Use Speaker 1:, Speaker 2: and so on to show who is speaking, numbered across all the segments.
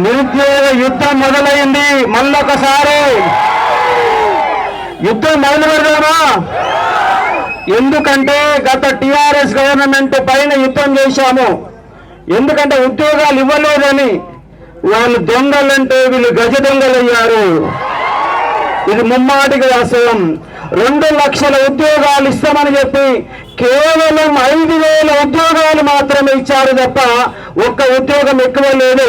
Speaker 1: నిరుద్యోగ యుద్ధం మొదలైంది. మళ్ళొకసారి యుద్ధం మొదలు పెడదామా? ఎందుకంటే గత టిఆర్ఎస్ గవర్నమెంట్ పైన యుద్ధం చేశాము. ఎందుకంటే ఉద్యోగాలు ఇవ్వలేదని. వాళ్ళు దొంగలంటే వీళ్ళు గజ దొంగలయ్యారు. ఇది ముమ్మాటికి వాస్తవం. 2 లక్షల ఉద్యోగాలు ఇస్తామని చెప్పి కేవలం 5,000 ఉద్యోగాలు మాత్రమే ఇచ్చారు తప్ప ఒక్క ఉద్యోగం ఎక్కువ లేదు.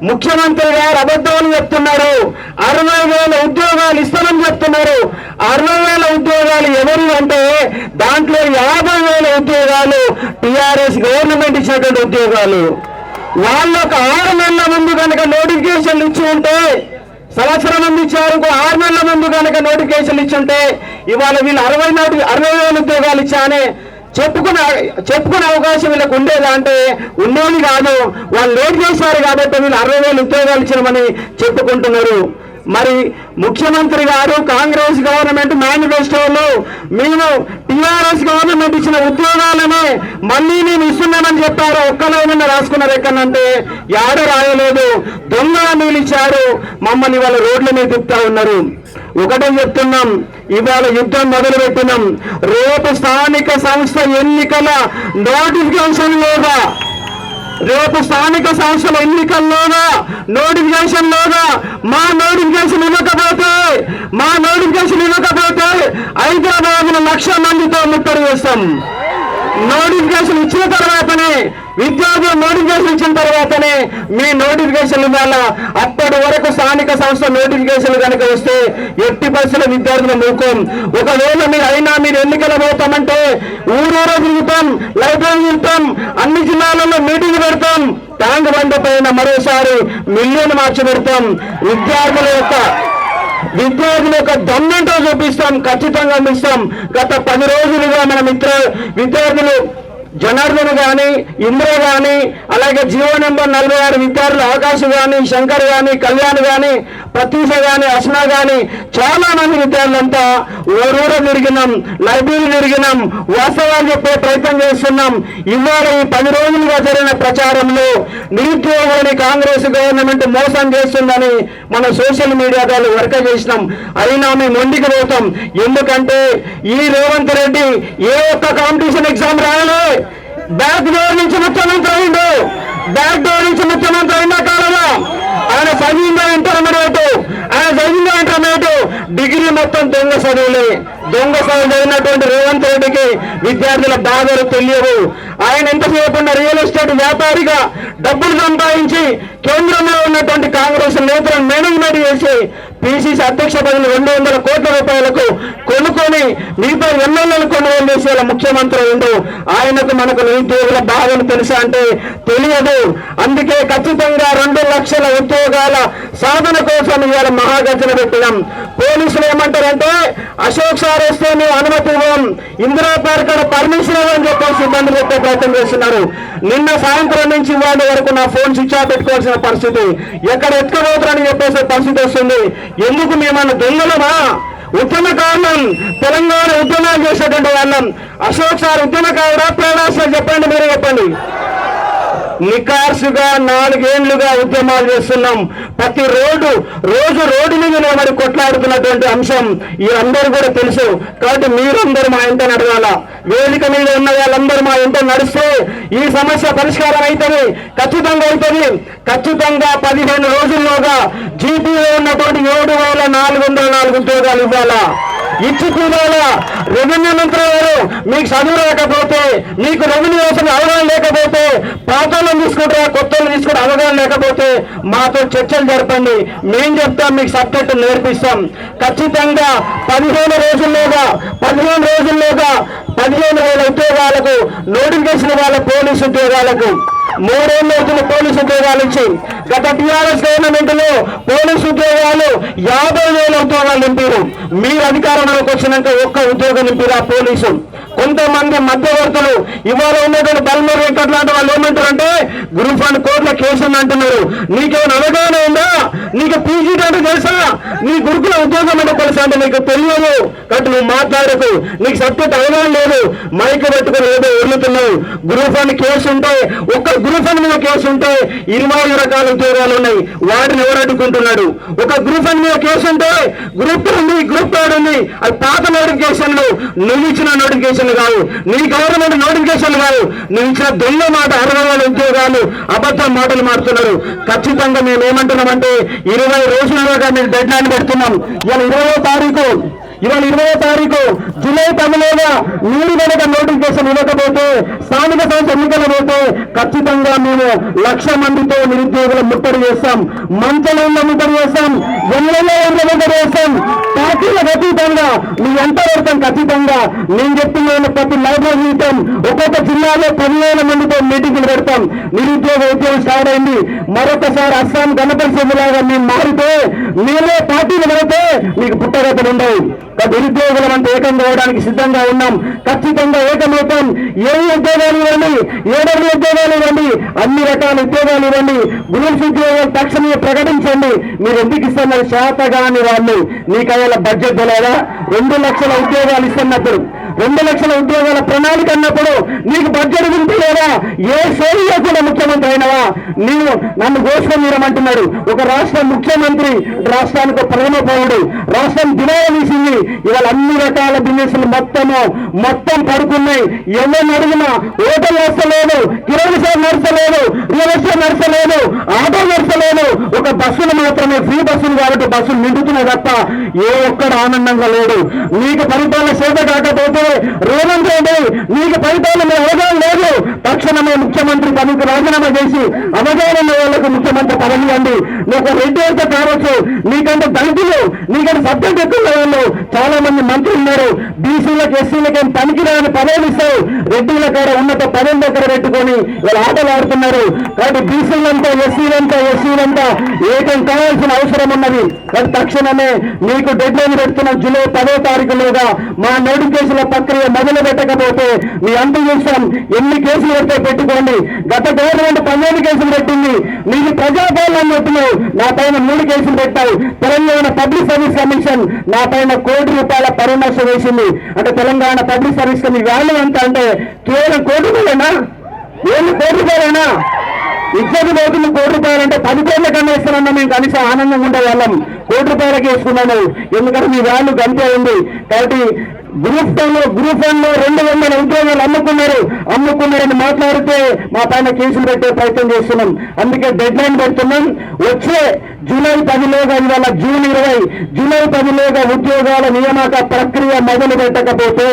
Speaker 1: ముఖ్యమంత్రి గారు అబద్ధాలు చెప్తున్నారు. 60,000 ఉద్యోగాలు ఇస్తామని చెప్తున్నారు. 60,000 ఉద్యోగాలు ఎవరు అంటే దాంట్లో 50,000 ఉద్యోగాలు టిఆర్ఎస్ గవర్నమెంట్ ఇచ్చినటువంటి ఉద్యోగాలు. వాళ్ళకు 6 నెలల ముందు కనుక నోటిఫికేషన్లు ఇచ్చి ఉంటే, సంవత్సరం ముందు ఇచ్చారు, 6 నెలల ముందు కనుక నోటిఫికేషన్లు ఇచ్చి ఉంటే ఇవాళ వీళ్ళు 60,000 ఉద్యోగాలు ఇచ్చానే చెప్పుకునే అవకాశం వీళ్ళకు ఉండేదా అంటే ఉండేది కాదు. వాళ్ళు లేట్ చేశారు కాబట్టి వీళ్ళు 60,000 ఉద్యోగాలు ఇచ్చినామని చెప్పుకుంటున్నారు. మరి ముఖ్యమంత్రి గారు కాంగ్రెస్ గవర్నమెంట్ మేనిఫెస్టోలో మేము టిఆర్ఎస్ గవర్నమెంట్ ఇచ్చిన ఉద్యోగాలనే మళ్ళీ నేను ఇస్తున్నానని చెప్పారు. ఒక్కలైనా రాసుకున్నారు ఎక్కడంటే యాడ రాయలేదు. దొంగ హామీలు ఇచ్చారు. మమ్మల్ని వాళ్ళ రోడ్ల మీద తిప్పుతా ఉన్నారు. ఒకటే చెప్తున్నాం, ఇవాళ యుద్ధం మొదలు పెట్టినాం. రేపు స్థానిక సంస్థ ఎన్నికల నోటిఫికేషన్లోగా, రేపు స్థానిక సంస్థల ఎన్నికల్లోగా నోటిఫికేషన్లోగా మా నోటిఫికేషన్ ఇవ్వకపోతే హైదరాబాద్ 1,00,000 మందితో ముట్టడి చేస్తాం. నోటిఫికేషన్ ఇచ్చిన తర్వాతనే, విద్యార్థులు నోటిఫికేషన్ ఇచ్చిన తర్వాతనే మీ నోటిఫికేషన్ ఇవ్వాలా. అప్పటి వరకు స్థానిక సంస్థ నోటిఫికేషన్లు కనుక వస్తే ఎట్టి పరిస్థితుల్లో విద్యార్థుల మూకం. ఒకవేళ మీరు ఎన్నికలు పోతామంటే ఊరూరో తిరుగుతాం, లైబ్రరీ తిరుగుతాం, అన్ని జిల్లాలలో మీటింగ్ పెడతాం, ట్యాంక్ బండ పైన మరోసారి మిలియన్ మార్చి పెడతాం. విద్యార్థుల యొక్క దమ్మేంటో చూపిస్తాం, ఖచ్చితంగా ఇస్తాం. గత 10 రోజులుగా మన విద్యార్థులు జనార్దన్ కానీ, ఇంద్ర కానీ, అలాగే జీవో నెంబర్ 46 విద్యార్థులు ఆకాశ్ కానీ, శంకర్ కానీ, కళ్యాణ్ కానీ, ప్రతీష కానీ, అస్నా కానీ చాలా మంది విద్యార్థులంతా ఊరూర తిరిగినాం, లైబ్రరీ తిరిగినాం, వాస్తవాలు చెప్పే ప్రయత్నం చేస్తున్నాం. ఇవాళ ఈ 10 రోజులుగా జరిగిన ప్రచారంలో నిరుద్యోగులని కాంగ్రెస్ గవర్నమెంట్ మోసం చేస్తుందని మనం సోషల్ మీడియా ద్వారా వర్క్ చేసినాం. అయినా మేము మొండికి పోతాం. ఎందుకంటే ఈ రేవంత్ రెడ్డి ఏ ఒక్క కాంపిటీషన్ ఎగ్జామ్ రాయలే. బ్యాక్ డోర్ నుంచి ముఖ్యమంత్రి అయిండు. బ్యాక్ డోర్ నుంచి ముఖ్యమంత్రి అయిన కాలంలో ఆయన చదివిందో ఇంటర్మీడియట్, డిగ్రీ మొత్తం దొంగ చదువులే. దొంగ చదువులు అయినటువంటి రేవంత్ రెడ్డికి విద్యార్థుల బాధలు తెలియవు. ఆయన ఎంతసేపు రియల్ ఎస్టేట్ వ్యాపారిగా డబ్బులు సంపాదించి కేంద్రంలో ఉన్నటువంటి కాంగ్రెస్ నేతలను మేనేజ్మెంట్ చేసి పిసిసి అధ్యక్ష పదవిని 200 కోట్ల రూపాయలకు కొనుక్కొని మిగతా ఎమ్మెల్యేలు కొనుగోలు చేసే ముఖ్యమంత్రి ఉండు. ఆయనకు మనకు నిరుద్యోగుల బాధలు తెలుసా అంటే తెలియదు. అందుకే ఖచ్చితంగా 2 లక్షల ఉద్యోగాల సాధన కోసం ఇవాళ మహాగర్జన పెట్టినాం. పోలీసులు ఏమంటారంటే అశోక్ సార్ వస్తే మేము అనుమతి ఇవ్వం, ఇందిరా పార్క్ పర్మిషన్ ఇవ్వని చెప్పేసి ఇబ్బంది పెట్టే ప్రయత్నం చేస్తున్నారు. నిన్న సాయంత్రం నుంచి ఇవాళ వరకు నా ఫోన్ స్విచ్ ఆఫ్ పెట్టుకోవాల్సిన పరిస్థితి, ఎక్కడ ఎత్తుకోబోతారని చెప్పేసే పరిస్థితి వస్తుంది. ఎందుకు మేమన్నా దొంగలమా? ఉద్యమకారులం, తెలంగాణ ఉద్యమాలు చేసేటువంటి వాళ్ళం. అశోక్ సార్ ఉద్యమకారుడా ప్రణాళిక చెప్పండి, మీరే చెప్పండి. నికార్సుగా 4 ఏళ్లుగా ఉద్యమాలు చేస్తున్నాం. ప్రతి రోజు రోడ్డు మీద మరి కొట్లాడుతున్నటువంటి అంశం ఈ అందరూ కూడా తెలుసు. కాబట్టి మీరందరూ మా ఇంట నడవాల. వేదిక మీద ఉన్న వాళ్ళందరూ మా ఇంట నడిస్తే ఈ సమస్య పరిష్కారం అవుతుంది, ఖచ్చితంగా అవుతుంది. ఖచ్చితంగా 15 రోజుల్లోగా జీపీలో ఉన్నటువంటి 7,404 ఉద్యోగాలు ఇవ్వాలా, ఇచ్చి తీరాలా. రెవెన్యూ మంత్రి గారు మీకు చదువు లేకపోతే, మీకు రెవెన్యూ వ్యవస్థ అవగాహన లేకపోతే, పాతలను తీసుకుంటారా కొత్తలు తీసుకుంటే అవగాహన లేకపోతే మాతో చర్చలు జరపండి. మేం చెప్తాం, మీకు సబ్జెక్టు నేర్పిస్తాం. ఖచ్చితంగా 15 రోజుల్లోగా 15,000 ఉద్యోగాలకు నోటిఫికేషన్ ఇవ్వాలి. పోలీసు ఉద్యోగాలకు 3 ఏళ్ళు అవుతున్న పోలీసు ఉద్యోగాలు ఇచ్చి, గత టీఆర్ఎస్ గవర్నమెంట్ లో పోలీసు ఉద్యోగాలు 50,000 ఉద్యోగాలు నింపారు. మీరు అధికారంలోకి వచ్చినాక ఒక్క ఉద్యోగం నింపారు ఆ పోలీసు. కొంతమంది మధ్యవర్తులు ఇవాళ ఉన్నటువంటి బల్మూరు వెంకట్లాంటి వాళ్ళు ఏమంటారంటే గ్రూప్ 1 కోట్ల మీద కేసు అని అంటున్నారు. నీకేమైనా అవగాహన ఉందా? నీకు పీజీ అంటే తెలుసా? నీ గురుకుల ఉద్యోగం అంటే తెలుసా అంటే నీకు తెలియదు కాబట్టి నువ్వు మాట్లాడకు. నీకు సబ్జెక్ట్ అవగాహన లేదు, మైక్ పెట్టుకుని ఏదో వదులుతున్నావు. గ్రూప్ 1 కేసు ఉంటే, ఒక్క గ్రూప్ 1 మీద కేసు ఉంటే 25 రకాల ఉద్యోగాలు ఉన్నాయి. వాటిని ఎవరు అడ్డుకుంటున్నాడు? ఒక గ్రూప్ 1 మీద కేసు ఉంటే గ్రూప్ 2 ఉంది, గ్రూప్ 3 ఉంది. అది పాత నోటిఫికేషన్లు, నువ్వు ఇచ్చిన నోటిఫికేషన్లు కాదు, నీ గవర్నమెంట్ నోటిఫికేషన్లు కాదు, నువ్వు ఇచ్చిన దొంగ మాట 60,000 ఉద్యోగాలు అబద్ధం మాటలు మారుతున్నారు. ఖచ్చితంగా మేము ఏమంటున్నామంటే 20 రోజులుగా మేము డెడ్ లైన్ పెడుతున్నాం. ఇవాళ 20వ తారీఖు జూలై 10లోగా మీరు కనుక నోటిఫికేషన్ ఇవ్వకపోతే, స్థానిక సంస్థ ఎన్నికలు పోతే ఖచ్చితంగా మేము 1,00,000 మందితో నిరుద్యోగులు ముట్టడి చేస్తాం, మంచంలో ముట్టడి చేస్తాం, ఎమ్మెల్యే ముట్టడి చేస్తాం. పార్టీలకు అతీతంగా మీ ఎంత పెడతాం. ఖచ్చితంగా నేను చెప్తున్నాను, ప్రతి లైబ్రరీ మీటం ఒక్కొక్క జిల్లాలో 10,000 మందితో మీటింగ్లు పెడతాం. నిరుద్యోగ ఉద్యోగం స్టార్ట్ అయింది. మరొకసారి అస్సాం గణపతి సభలాగా మేము మారితే, మేమే పార్టీలు పెడితే మీకు పుట్టగతులు ఉండవు. నిరుద్యోగులం అంటే ఏకం కావడానికి సిద్ధంగా ఉన్నాం. ఖచ్చితంగా ఏకమవుతాం. ఏ ఉద్యోగాలు ఇవ్వండి, ఏడవ ఉద్యోగాలు ఇవ్వండి, అన్ని రకాల ఉద్యోగాలు ఇవ్వండి. గ్రూప్స్ ఉద్యోగాలు తక్షణమే ప్రకటించండి. మీరు ఎందుకు ఇస్తున్నారు? శాతగాని వాళ్ళు. నీకు అయ్యేలా బడ్జెట్ లేదా? 2 లక్షల ఉద్యోగాలు ఇస్తున్నప్పుడు, 2 లక్షల ఉద్యోగాల ప్రణాళిక అన్నప్పుడు నీకు బడ్జెట్ ఉంటే లేదా? ఏ శైలిలో కూడా ముఖ్యమంత్రి అయినవా? నీవు నన్ను గోష్ఠమీరమంటున్నాడు. ఒక రాష్ట్ర ముఖ్యమంత్రి రాష్ట్రానికి ప్రేమ పౌరుడు, రాష్ట్రం దివాళా తీసింది. ఇవాళ అన్ని రకాల బిజినెస్లు మొత్తం పడుకున్నాయి. ఎవరిని అడిగినా హోటల్ నడచలేదు, కిరాణా షాప్ నడచలేదు, రియల్ ఎస్టేట్ నడచలేదు, ఆటో నడచలేదు. ఒక బస్సులు మాత్రమే ఫ్రీ బస్సులు కాబట్టి బస్సులు నిండుతున్నాయి తప్ప ఏ ఒక్కడు ఆనందంగా లేడు. నీకు పరిపాలన సేవ కాకపోతే రేవంత్ రెడ్డి, నీకు పరిపాలన అవగాహన లేదు, తక్షణమే ముఖ్యమంత్రి పదవికి రాజీనామా చేసి అవగాహన వాళ్ళకు ముఖ్యమంత్రి పదవి ఇవ్వండి. నువ్వు రెడ్డి అయితే కావచ్చు, నీకంటే దళితులు, నీకంటే సబ్జెక్ట్ ఎక్కువ వాళ్ళు చాలా మంది మంత్రులు ఉన్నారు. బీసీలకు ఎస్సీలకు పనికిరాని పదవులు ఇస్తావు. రెడ్డిల కాడ ఉన్నత పదవి దగ్గర పెట్టుకొని వాళ్ళు ఆటలు ఆడుతున్నారు. కాబట్టి బీసీలంతా ఎస్సీలంతా ఏకం కావాల్సిన అవసరం ఉన్నది. కానీ తక్షణమే మీకు డెడ్ లైన్ పెడుతున్న జూలై 10వ తారీఖులోగా మా నోటిఫికేషన్ల ప్రక్రియ మొదలు పెట్టకపోతే మీ అంతు చూస్తాం. ఎన్ని కేసులు పెడితే పెట్టుకోండి. గత గవర్నమెంట్ 15 కేసులు పెట్టింది. నీకు ప్రజాపాలన చెప్తున్నావు, నా పైన 3 కేసులు పెట్టావు. తెలంగాణ పబ్లిక్ సర్వీస్ కమిషన్ నా పైన ₹1 కోటి పరామర్శ వేసింది. అంటే Telangana public service commission value ఎంత అంటే కేవలం ₹1 ఏమి ₹1 ఇజ్జత్ పోతుంది. ₹1 అంటే 10 కోట్ల కన్నా ఇస్తానన్నా మేము కనీసం ఆనందంగా ఉండే వాళ్ళం. ₹1 వేసుకున్నాను, ఎందుకంటే మీ వాల్యూ గంటే ఉంది. కాబట్టి గ్రూప్ 1లో 200 ఉద్యోగాలు అమ్ముకున్నారని మాట్లాడితే మా పైన కేసులు పెట్టే ప్రయత్నం చేస్తున్నాం. అందుకే డెడ్ లైన్ పెడుతున్నాం. వచ్చే జూలై 10లోగా, ఇవాళ జూన్ 20, జూలై 10లోగా ఉద్యోగాల నియామక ప్రక్రియ మొదలు పెట్టకపోతే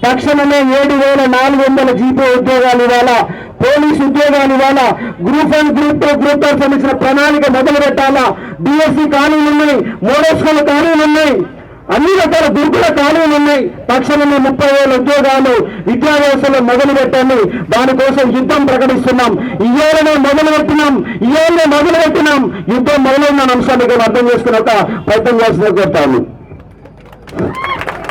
Speaker 1: తక్షణమే 7,400 జీపీ ఉద్యోగాలు ఇవ్వాలా, పోలీసు ఉద్యోగాలు ఇవ్వాలా, గ్రూప్ 1, గ్రూప్ 2, గ్రూప్ 3 సంబంధించిన ప్రణాళిక మొదలు పెట్టాలా. డిఎస్సీ ఖాళీలు ఉన్నాయి, మోడల్ స్కూల్ ఖాళీలు ఉన్నాయి, అన్ని రకాల గురుకుల ఖాళీలు ఉన్నాయి. తక్షణమే 30,000 ఉద్యోగాలు విద్యా వ్యవస్థలో మొదలు పెట్టండి. దానికోసం యుద్ధం ప్రకటిస్తున్నాం. ఇవాళనే మొదలు పెట్టినాం. యుద్ధం మొదలైన అంశాన్ని అర్థం చేసుకుని ఒక ప్రయత్నం చేసిన కోరుతాను.